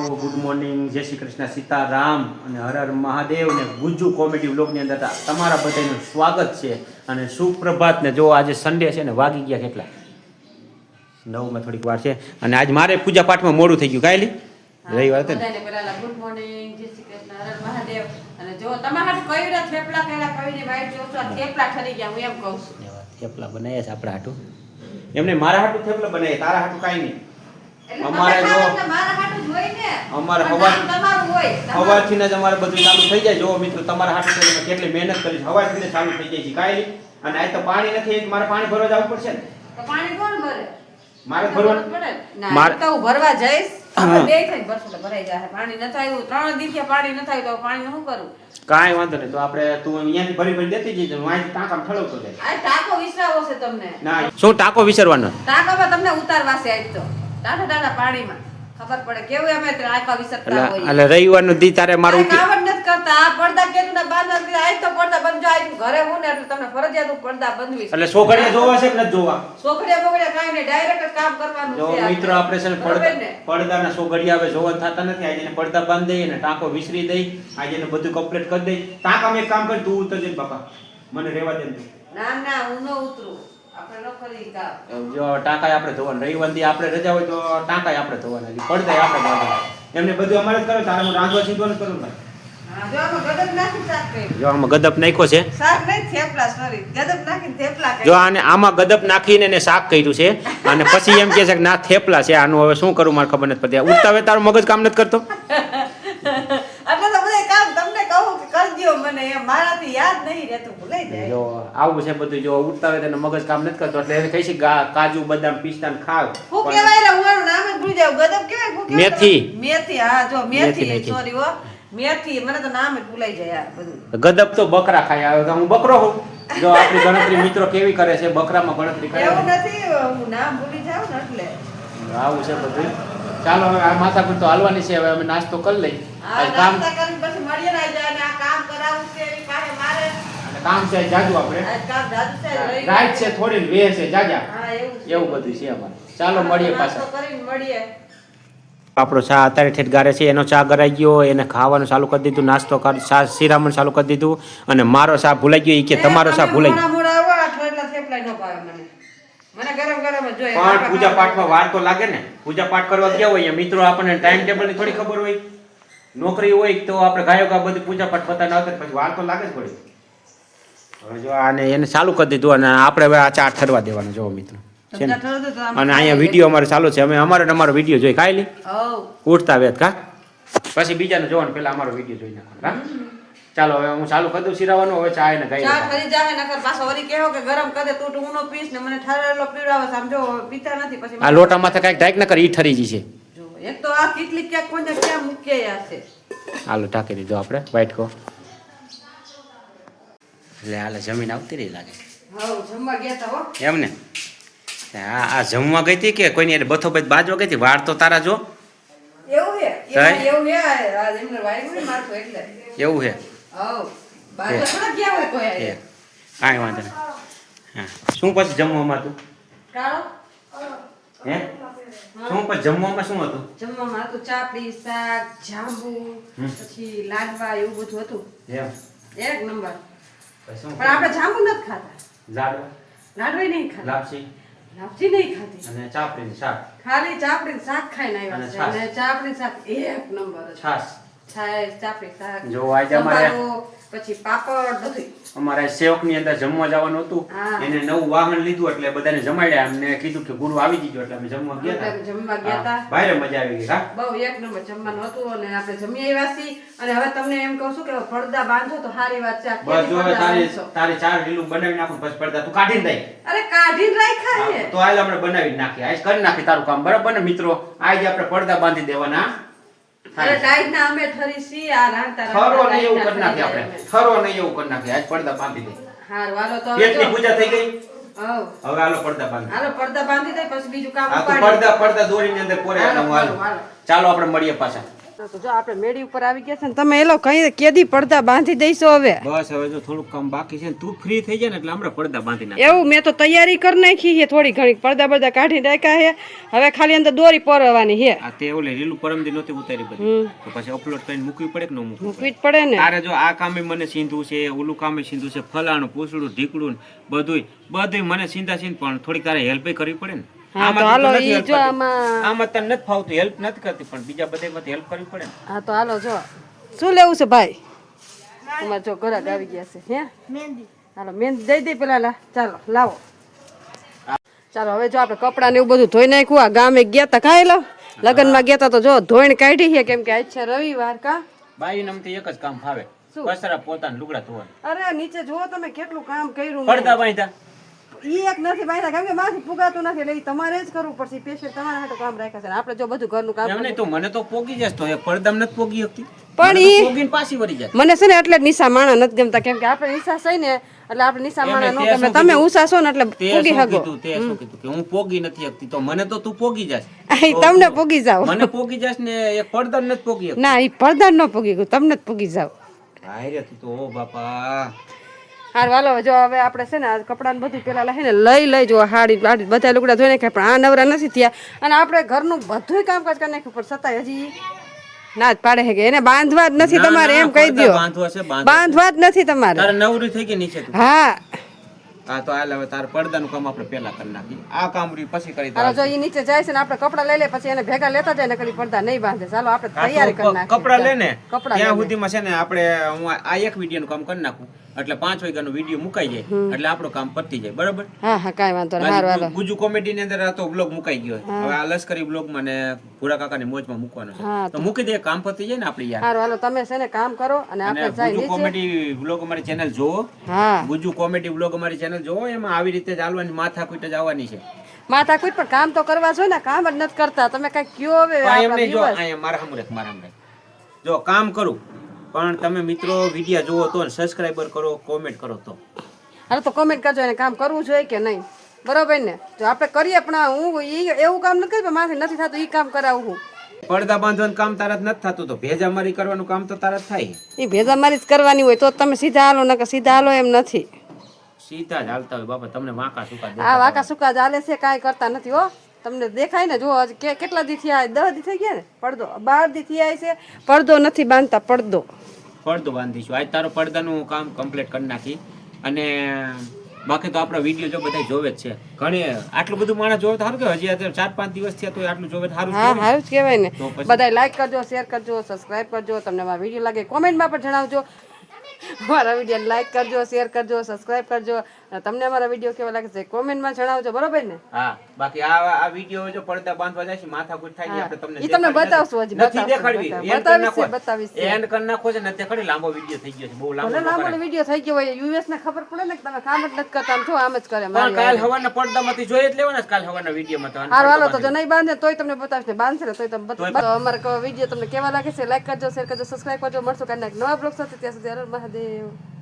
Good morning, જય શ્રી કૃષ્ણ, સીતારામ અને હર હર મહાદેવ ને ગુજ્જુ કોમેડી વ્લોગની અંદર તમારા બધાનું સ્વાગત છે અને સુપ્રભાત ને જો આજે સન્ડે છે ને વાગી ગયા કેટલા 9 થોડીક વાર છે અને આજ મારે પૂજા પાઠમાં મોડું થઈ ગયું કાયલી રવિવાર હતો ને ગુડ મોર્નિંગ, જય શ્રી કૃષ્ણ, હર હર મહાદેવ. અને જો તમારા કઈરા થેપલા કર્યા કઈની વાઈટ જોતો થેપલા ઠરી ગયા હું એમ કહું છું. થેપલા બનાવ્યા છે આપણા હાટું એમને મારા હાટું થેપલા બનાવ્યા તારા હાટું કાઈ નહીં અમારે જો મારા હાટું જ હોય ને અમારે તમારું હોય હવારથી જ અમારે બધું ચાલુ થઈ જાય જો મિત્રો તમારા હાટું થઈને કેટલી મહેનત કરી છે હવારથી ચાલુ થઈ જાય છે કાઈ અને આ તો પાણી નથી મારે પાણી ભરવા જવું પડશે ને તો પાણી કોણ ભરે મારે ભરવાનું પડે ના તો હું ભરવા જઈશ બે થઈને ભરશું ભરાઈ જાય પાણી ન થાય 3 દિવસે પાણી ન થાય તો પાણી શું કરું કાઈ વાંધો નહીં તો આપણે તું અહીંયાથી ભરી ભરી દેતી જઈશ હું અહીંથી ટાંકામાં ઠળવતો જાય આ ટાકો વિસરાવો છે તમને ના શું ટાંકો વિસરવાનો ટાકોમાં તમને ઉતારવાશે આજ તો ટાટા પાણીમાં ખબર પડે કેવું અમે આખા વિસરતા હોય એટલે રવિવારનો દી તારે મારું કાવડ નથી કરતા આ પડદા કેતું ના બાંધા આજ તો પડદા બંધ આજ ઘરે હું ને એટલે તમને ફરજિયાત પડદા બંધવી એટલે સોગડિયા જોવા છે કે નથી જોવા સોગડિયા બોગડિયા કાઈ ને ડાયરેક્ટ કામ કરવાનું જો છે મિત્રો આપણે છે ને પડદાના સોગડિયા હવે જોવા થતા નથી આજે એને પડદા બાંધી દઈએ ને ટાંકો વિસરી દઈ આજે એને બધું કમ્પ્લીટ કરી દઈ ટાંકામાં એક કામ કર તું ઉતરજે બાપા મને રહેવા દે ના ના હું ન ઉતરું આપણે ન કરી કામ જો ટાંકાય આપણે ધોવાના રવિવાર દી આપણે રજા હોય તો ટાંકાય આપણે ધોવાના પડદાય આપણે બાંધવાના એમને બધું અમારે જ કરે તારે હું રાંધવા સીધો ન કરું ને જો આમાં ગદબ નાખી શાક કર્યું જો આમાં ગદપ નાખ્યો છે શાક નહીં થેપલા સોરી ગદબ નાખીને થેપલા કર્યા જો આને આમાં ગદપ નાખીને એને શાક કર્યું છે અને પછી એમ કહે છે કે ના થેપલા છે આનું હવે શું કરું મારે ખબર નથી પડતી ઉઠતા હવે તારું મગજ કામ નથી કરતો એટલે તો બધા કામ તમને કહું કે કરજો મને એમ મારાથી યાદ નહીં રહેતું ભૂલાઈ જાય જો આવું છે બધું જો ઉઠતા હોય તેનું મગજ કામ નથી કરતો એટલે એને કહી છે કાજુ બદામ પિસ્તા ને ખાવ હું કહેવાય રે હું એનું નામ જ ભૂલી જાઉં ગદબ કહેવાય હું મેથી મેથી હા જો મેથી સોરી હો મેથી મને તો નામ જ ભૂલાઈ જાય યાર બધું ગદબ તો બકરા ખાય આવે હું બકરો હું જો આપણી ગણતરી મિત્રો કેવી કરે છે બકરામાં ગણતરી કરે એવું નથી હું નામ ભૂલી જાઉં ને એટલે આવું છે બધું ચાલો હવે આ માથાકૂટ તો હાલવાની છે હવે અમે નાસ્તો કરી લઈ કામ કરીને પછી મળીએ ને જાય ને આ કામ કરાવું છે એની પાસે મારે કામ છે જાજુ આપણે આ કામ જાજુ છે રાઈટ છે થોડી વે છે જાજા હા એવું બધું છે અમારે ચાલો મળીએ પાછા નાસ્તો કરીને મળીએ આપણો ચા અત્યારે ઠેઠ ગારે છે એનો ચા ગરાઈ ગયો એને ખાવાનું ચાલુ કરી દીધું નાસ્તો ચા શિરામણ ચાલુ કરી દીધું અને મારો ચા ભૂલાઈ ગયો એ કે તમારો ચા ભૂલાઈ ગયો મોડા આવો આટલા થેપલા ન ભાવે મને ગરમ ગરમ જ જોઈએ પણ પૂજા પાઠમાં વાર તો લાગે ને પૂજા પાઠ કરવા ગયા હોય મિત્રો આપણને ટાઈમ ટેબલ ની થોડી ખબર હોય નોકરી હોય તો આપણે ગાયો ગા બધી પૂજા પાઠ પતા ના આવતા પછી વાર તો લાગે જ પડે હવે જો આને એને ચાલુ કરી દીધું અને આપણે હવે આ ચા ઠરવા દેવાનો જો મિત્રો અને અહીંયા વિડીયો અમારે ચાલુ છે અમે અમારો વિડીયો જોઈ કાયલી ઉઠતા વેત કા પછી બીજાને જોવાનું પેલા અમારો વિડીયો જોઈ નાખવાનો ચાલો હવે હું ચાલુ કરી દઉં શિરાવાનું હવે ચા એને ગાઈ ચા ઠરી જાય નકર પાછો વળી કહેવો કે ગરમ કરે તું ઊનો પીસ ને મને ઠરેલો પીવડાવે સમજો પીતા નથી પછી આ લોટા માથે કાંઈક ઢાંક ન કરી ઈ ઠરી જી છે જો એક તો આ કેટલી ક્યાંક કોઈ ક્યાં મૂકે છે હાલો ઢાંકી દીધો આપણે વાઈટ કો એટલે હાલે જમીન આવતી રહી લાગે હા જમવા ગયા તા હો એમ ને આ જમવા ગઈ હતી કે કોઈની એટલે બથો બથ બાજવા ગઈ હતી વાર તો તારા જો એવું હે આ એમને વાઈ ગઈ મારતો એટલે એવું હે હા બાજુ થોડા ગયા હોય કોઈ કાંઈ વાંધો નહીં હા શું પછી જમવામાં હતું કાળો હે શું પછી જમવામાં શું હતું જમવામાં હતું ચાપડી શાક જાંબુ પછી લાડવા એવું બધું હતું એમ એક નંબર પણ આપણે જાંબુ નથી ખાતા લાડવા લાડવા નહીં ખાતા લાપસી લાપસી નહીં ખાતી અને ચાપડીનું શાક ખાલી ચાપડી શાક ખાઈને આવ્યા છે અને ચાપડી શાક એક નંબર છાશ છાશ ચાપડી શાક જો આજે અમારે પછી પાપડ બધું અમારે સેવક ની અંદર જમવા જવાનું હતું એને નવું વાહન લીધું એટલે બધાને જમાડ્યા અમને કીધું કે ગુરુ આવી જજો એટલે અમે જમવા ગયા હતા ભારે મજા આવી ગઈ હા બહુ એક નંબર જમવાનું હતું અને આપણે જમી આવ્યા છીએ અને હવે તમને એમ કહું છું કે પડદા બાંધો તો સારી વાત છે બસ જો તારી ચાર લીલું બનાવી નાખું પછી પડદા તું કાઢીને દઈ અરે કાઢીને રાખ્યા છે તો હાલ આપણે બનાવી નાખીએ આજ કરી નાખી તારું કામ બરાબર ને મિત્રો આજે આપણે પડદા બાંધી દેવાના અરે ટાઈટ ના અમે ઠરી સી આ રાંતા થરો નહીં એવું કરી નાખી આપણે થરો નહીં એવું કરી નાખી આજ પડદા બાંધી દે હારું હાલો તો પેટની પૂજા થઈ ગઈ હવ હવે હાલો પડદા બાંધી હાલો પડદા બાંધી દે પછી બીજું કામ આ તો પડદા દોરીની અંદર પોરે હું હાલો ચાલો આપણે મળીએ પાછા તો જો આપણે મેડી ઉપર આવી ગયા છે ને તમે એલો કઈ કેદી પડદા બાંધી દઈશો હવે બસ હવે જો થોડુંક કામ બાકી છે ને તું ફ્રી થઈ જાય ને એટલે હમણાં પડદા બાંધી નાખ. એવું મેં તો તૈયારી કરી નાખી છે થોડી ઘણી પડદા બળદા કાઢી નાખ્યા છે હવે ખાલી અંદર દોરી પરવાની છે આ તે ઓલે રીલું પરમદી નહોતી ઉતારી બધી તો પછી અપલોડ કરીને મૂકવી પડે કે ન મૂકવી મૂકવી જ પડે ને તારે જો આ કામે મને સીંધું છે ઓલું કામે સીંધું છે ફલાણું પૂછડું ઢીકડું બધુંય મને સીંધા સીંધ પણ થોડીક તારે હેલ્પ કરવી પડે ને. હા તો હાલો ઈ જો આમાં તને નથી ફાવતું હેલ્પ નથી કરતી પણ બીજા બધામાં હેલ્પ કરવી પડે ને. હા તો હાલો જો શું લેવું છે ભાઈ તમારે જો ઘરાક આવી ગયા છે હે મહેંદી હાલો મહેંદી દઈ દઈ પેલા લા ચાલો લાવો ચાલો હવે જો આપણે કપડાં ને એવું બધું ધોઈ નાખ્યું આ ગામે ગયા તા ખાઈ લો લગ્નમાં ગયા તા તો જો ધોઈને કાઢી છે કેમ કે આજ છે રવિવાર કા બાઈ નમથી એક જ કામ ફાવે શું? કચરા પોતાના લુગડા ધોવાના. અરે નીચે જુઓ તમે કેટલું કામ કર્યું પડદા બાંધ્યા ઈ એક નથી બાંધ્યા કેમ કે માથી પુગાતું નથી એટલે ઈ તમારે જ કરવું પડશે સ્પેશિયલ તમારા માટે કામ રાખ્યા છે ને આપણે જો બધું ઘરનું કામ એમ નહીં તો મને તો પોગી જશે તો એ પડદામ નથી પોગી શકતી પણ મને તો ઈ પોગીને પાછી વળી જાય. મને છે ને એટલે જ નિશા માણા નથી ગમતા કેમ કે આપણે નિશા સહી ને એટલે આપણે નિશા માણા નો તે ગમે શું તમે કીધું? ઉષા છો ને એટલે તે પૂગી શું હગો કીધું તે શું કીધું કે હું પોગી નથી શકતી તો મને તો તું પોગી જાશ. અહીં તમને પૂગી જાવ મને પોગી જાશ ને એક પડદા નથી પોગી શકતી. ના ઈ પડદા ન પૂગી ગયું તમને જ પૂગી જાવ હાય રે તું તો ઓ બાપા હાર વાલો જો હવે આપણે છે ને આ કપડાં બધું પેલા લઈને લઈ જો હાડી બાડી બધા લુગડા ધોઈને ખાય પણ આ નવરા નથી થયા અને આપણે ઘરનું બધુંય કામકાજ કરી નાખ્યું પણ છતાંય હજી ના જ પાડે છે કે એને બાંધવા જ નથી તમારે એમ કહી દો બાંધવા છે બાંધવા જ નથી તમારે તારે નવરી થઈ ગઈ નીચે તું. હા હા તો હાલ હવે તારે પડદાનું કામ આપણે પહેલા કરી નાખી આ કામ રહ્યું પછી કરી હાલો જો ઈ નીચે જાય છે ને આપણે કપડાં લઈ લે પછી એને ભેગા લેતા જાય ને કરી પડદા નહીં બાંધે ચાલો આપણે તૈયારી કરી નાખીએ કપડા લે ને કપડાં ત્યાં સુધીમાં છે ને આપણે હું આ એક વિડીયોનું કામ કરી નાખું એટલે 5 વાગ્યાનો વિડીયો મુકાઈ જાય એટલે આપણું કામ પતી જાય બરાબર. હા હા કાંઈ વાંધો નહીં હાર વાલો ગુજુ કોમેડી ની અંદર આ તો બ્લોગ મુકાઈ ગયો હવે આ લશ્કરી બ્લોગ માં ને ભૂરા કાકાની મોજમાં મૂકવાનો છે હા તો મૂકી દે કામ પતી જાય ને આપણી યાર. હાર વાલો તમે છે ને કામ કરો અને આપણે જાય ગુજુ નીચે કોમેડી બ્લોગ અમારી ચેનલ જોવો હા ગુજુ કોમેડી બ્લોગ અમારી ચેનલ જોવો એમાં આવી રીતે ચાલવાની માથાકૂટ જ આવવાની છે. માથા કોઈ પણ કામ તો કરવા જોઈએ ને કામ જ નથી કરતા તમે કઈ કયો હવે એમ આપણા નહીં જો viewers. અહીંયા મારા સામે જો કામ કરું પણ તમે મિત્રો વિડીયો જોવો તો સબસ્ક્રાઇબર કરો કોમેન્ટ કરો તો હાલો તો કોમેન્ટ કરજો એને કામ કરવું જોઈએ કે નહીં બરોબર ને જો આપણે કરીએ પણ હું એવું કામ નથી કરતું માથે નથી થતું ઈ કામ કરાવું હું પડદા બાંધવાનું કામ તારા જ નથી થતું તો ભેજામારી કરવાનું કામ તો તારા જ થાય. એ ભેજામારી જ કરવાની હોય તો જ તમે સીધા હાલો નકર સીધા હાલો એમ નથી સીધા જ હાલતા હોય બાપા તમને વાંકા સુકા આ વાકા સુકા ચાલે છે કાંઈ કરતા નથી હો તમને દેખાય ને જો હજી કેટલા દી થયા 10 દી થઈ ગયા ને પડદો 12 દી થયા છે પડદો નથી બાંધતા પડદો બાંધીશું આજ તારો પડદાનું કામ કમ્પ્લીટ કરી નાખી અને બાકી તો આપણા વિડીયો જો બધા જોવે જ છે ઘણી આટલું બધું માણસ જોવે તો સારું કે હજી 4-5 દિવસ થયા તો આટલું જોવે તો સારું હા છે. સારું જ કહેવાય ને તો પછી? બધાય લાઈક કરજો શેર કરજો સબસ્ક્રાઇબ કરજો તમને મારો વિડીયો લાગે કોમેન્ટમાં પણ જણાવજો મારા વિડીયો લાઈક કરજો શેર કરજો સબસ્ક્રાઇબ કરજો અને તમને અમારા વિડીયો કેવા લાગે છે કોમેન્ટમાં જણાવજો બરોબર ને હા બાકી આ વિડીયો જો પડદા બાંધવા જાય છે માથાકૂટ થાય છે આપણે ઈ તમને બતાવશું હજી નથી દેખાડવી બતાવીશ એન્ડ કરી નાખો છે ને તે ખરી લાંબો વિડીયો થઈ ગયો છે બહુ લાંબો ભલે લાંબો વિડીયો થઈ ગયો હોય યુએસ ને ખબર પડે ને કે તમે કામ જ નથી કરતા આમ જો આમ જ કરે પણ કાલ હવારના પડદામાંથી જોઈ જ લેવાના કાલ હવારના વિડીયોમાં તો હારું હાલો તો જો નહીં બાંધે તોય તમને બતાવીશ ને બાંધશે ને તોય તમે બતાવો અમારા વિડીયો તમને કેવા લાગે છે લાઈક કરજો શેર કરજો સબસ્ક્રાઇબ કરજો મળશું કાલે નવા બ્લોગ સાથે ત્યાં સુધી હર હર મહાદેવ.